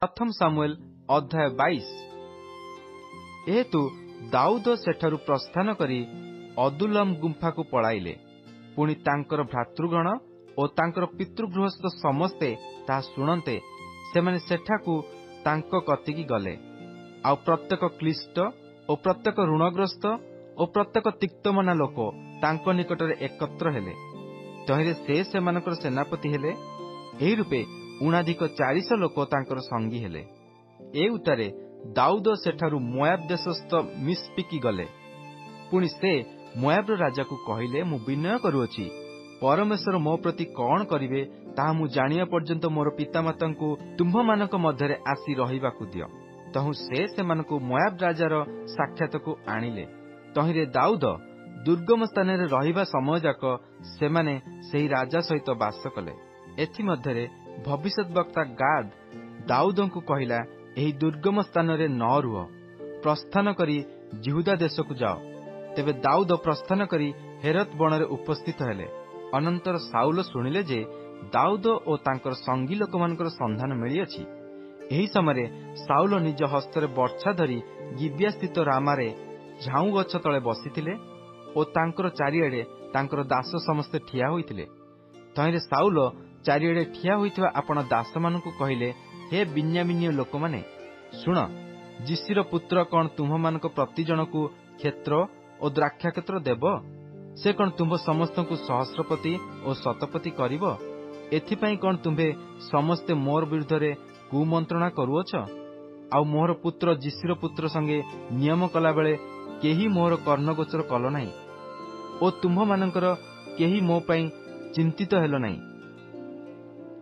प्रथम सामुएल अध्याय 22। एहेतु दाऊद सेठारु प्रस्थान करी अदुल्लाम गुंफा को पळाइले। पुणी तांकर भ्रातृगण ओ तांकर पितृगृहस्थ समस्ते ताहा शुणन्ते सेमाने सेठाकु तांको कतिकी गले। आउ प्रत्येक क्लिष्ट ओ प्रत्येक ऋणग्रस्त ओ प्रत्येक तिक्तमना लोक तांको निकटरे एकत्र हेले। तहिरे से सेमानकर सेनापति हेले। एही रूपे उणाधिक 400 लोक तांकर संगी हेले। ए उतारे दाऊद सेठारु मोयाब देशस्थ मिस्पिकी गले। पुणी से मोयाबर राजा को कहिले, मु विनय करूअछि, परमेश्वर मो प्रति कौन करिवे ताहा मु जानिया पर्यंत मोर पितामातांकु तुम्भमानक मध्यरे आसी रहिबाकु दियो। तहु से सेमानकु मोयाब राजार साक्षातकु आनिले। तहिरे दाऊद दुर्गम स्थान रहिबा समय जाक सेमाने सेही राजा सहित बास कले। एथि मध्यरे भविष्यत वक्ता गाद दाऊदंकु कहिला, एही दुर्गम स्थान रे न रुह, प्रस्थान करी जिहुदा देशकु जाओ। तेबे दाऊद प्रस्थान करी हेरत बणरे उपस्थित हेले। अनंतर साउल शुणिले जे दाऊद ओ तांकर संगी लोकमानकर संधान मिली अछि। एही समय साउल निज हस्तरे बर्छा धरी गिबिया स्थित रामारे झाऊ गछ तळे बसिथिले ओ तांकर चारिआडे तांकर दास समस्ते ठिया होइथिले। तहिरे साउल चारिआडे ठिया होइथिबा आपण दासमानंकु कहिले, हे बिन्यामीनीय लोकमाने शुण, जिसिर पुत्र कौन तुम्भमानक प्रति जनकु क्षेत्र ओ द्राक्षा क्षेत्र देव? से कौन तुम्भ समस्तंकु सहस्रपति ओ शतपति करिव? एथिपाई कौन तुम्भे समस्ते मोर विरुद्धरे कुमंत्रणा करूअछ? आउ मोर पुत्र जिसिर पुत्र संगे नियम कला बेले केही मोर कर्णगोचर कल नाही ओ तुम्भमानकर केही मो पई चिंतित हेलो नाही।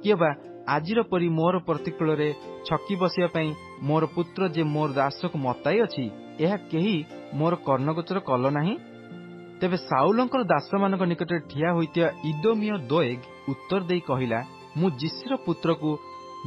किबा आजिर परी मोर प्रतिकूल रे छकी बसिया पई मोर पुत्र जे मोर दासक मताई अछि, एहा केही मोर कर्णगोचर कल नाही। तेबे साउलंकर दासमानक निकटरे ठिया होइतिया इदोमिय दोएग उत्तर देई कहिला, मु जिसिर पुत्र को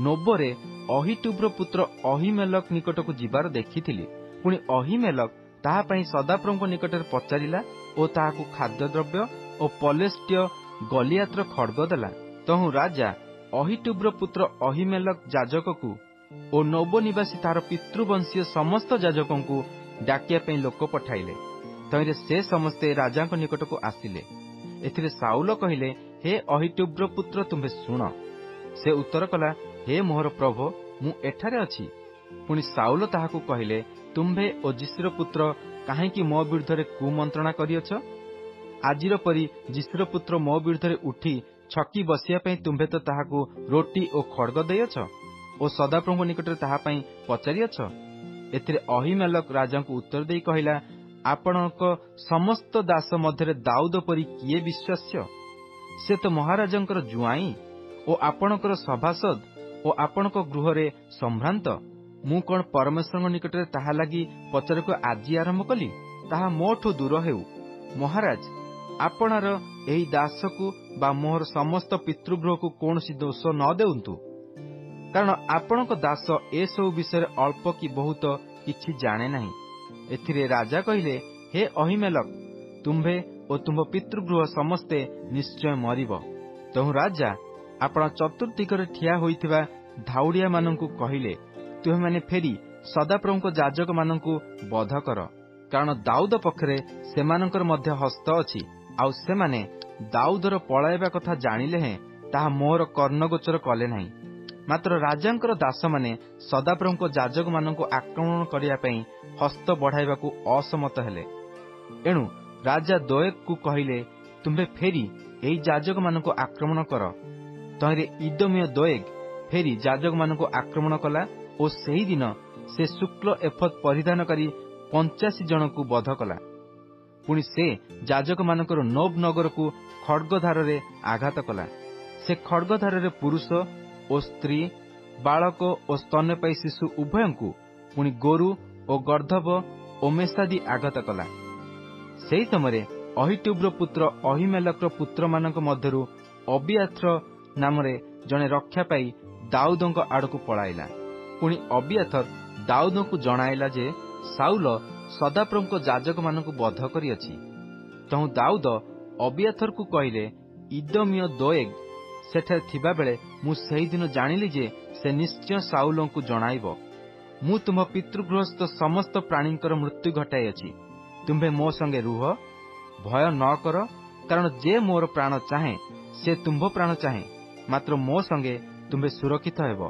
नोबरे अहिटुब्र पुत्र अहिमेलक निकटकु जिबार देखिथिली। पुणी अहिमेलक ताहा पई सदाप्रभुଙ୍କ निकटरे पचारिला ओ ताहाकु खाद्यद्रव्य ओ पलेष्टिय गलियात्र खड्ग देला। तहु राजा अहिटुब्र पुत्र अहिमेलक जाजककु ओ नोबो निवासी तार पितृवंशीय समस्त जाजकंकु डाकिया पई लोक पठाइले। तहिरे से समस्ते राजाଙ୍କ निकटकु आसिले। एथिरे साउल कहिले, हे अहिटुब्र पुत्र तुम्हे शुण। से उत्तर कला, हे मोहर प्रभु, मु एठारे अछि। पुणी साउल ताहाकु कहिले, तुम्भे ओ जिसिर पुत्र काहेकि मो विरुद्धरे कुमंत्रणा करियछ? आजिर परी जिसिर पुत्र मो विरुद्धरे उठी छकी बसिया पई तुम्भे तो ताहाकु रोटी ओ खड्ग देयछ ओ सदाप्रभु निकटरे ताहा पई पचारियछ। एथिरे अहिमेलक राजांकु उत्तर देई कहिला, आपणक समस्त दास मध्यरे दाऊद परी किए विश्वास्य? से तो महाराजंकर जुआई ओ आपणकर सभासद ओ आपणक गृहरे संभ्रांत। मु कोन परमेश्वर निकटरे ताहा लागी पचारको आजी आरंभ कली? ताहा मोठु दूर हेउ। महाराज, आपणार एही दासकु बा मोहर समस्त पितृगृह को कौनसी दोष न देउंतु, कारण आपणक दास ए सब विषय अल्प कि बहुत किछि जाने नाही। एथिरे राजा कहिले, हे अहिमेलक, तुम्भे ओ तुम्भ पितृगृह समस्ते निश्चय मरिब। तहु राजा आपण चतुर्दिगरे ठिया होइथिबा धाउडिया मानंकु कहिले, तुहे माने फेरी सदाप्रभुଙ୍କ जाजक मानंकु बध कर, कारण दाऊद पक्षरे सेमानंकर मध्य हस्त अछि। आउ सेमाने दाऊदर पळाइबा कथा जानिले हे ताहा मोर कर्णगोचर कले नाही। मात्र राजांकर दास माने सदाप्रभुଙ୍କ जाजक मानंकु आक्रमण करिया पई हस्त बढ़ाइबाकु असमत हेले। एणु राजा दोएग को कहिले, तुम्हे फेरी एही जाजक मानंकु आक्रमण कर। तहिरे इदोमिय दोएग फेरी जाजक मानंकु आक्रमण कला ओ सेही दिन से शुक्ल एफद परिधान करी 85 जनकु बध कला। पुणी से जाजक मानकर नोब नगर को खड्गधार रे आघात कला। से खड्गधार रे पुरुष ओ स्त्री, बालक ओ स्तन्यपायी शिशु उभयंकु, पुणी गोरु ओ गर्धब ओ मेषादी आघात कला। सेही समय अहिटुब्र पुत्र अहिमेलकर पुत्र मानक मध्यरु अबियाथर नामरे जणे रक्षा पाई दाऊदंक आड़कु पळाइला। पुणी अबियाथर दाऊदंकु जणाइला जे साउल सदाप्रभुଙ୍କ जाजक मानकु बध करिअछि। तहु दाऊद अबियाथर को कहिले, इदोमिय दोएग सेठा थिबा बेले मु सेही दिन जानिली जे ସେ ନିଶ୍ଚୟ ସାଉଲଙ୍କୁ ଜଣାଇବ, ମୁଁ ତୁମ ପିତୃଗୃହସ୍ଥ ସମସ୍ତ ପ୍ରାଣୀଙ୍କର ମୃତ୍ୟୁ ଘଟାଇଅଛି। ତୁମ୍ଭେ ମୋ ସଙ୍ଗେ ରୁହ, ଭୟ ନ କର, କାରଣ ଯେ ମୋର ପ୍ରାଣ ଚାହେଁ ସେ ତୁମ୍ଭ ପ୍ରାଣ ଚାହେଁ, ମାତ୍ର ମୋ ସଙ୍ଗେ ତୁମ୍ଭେ ସୁରକ୍ଷିତ ହେବ।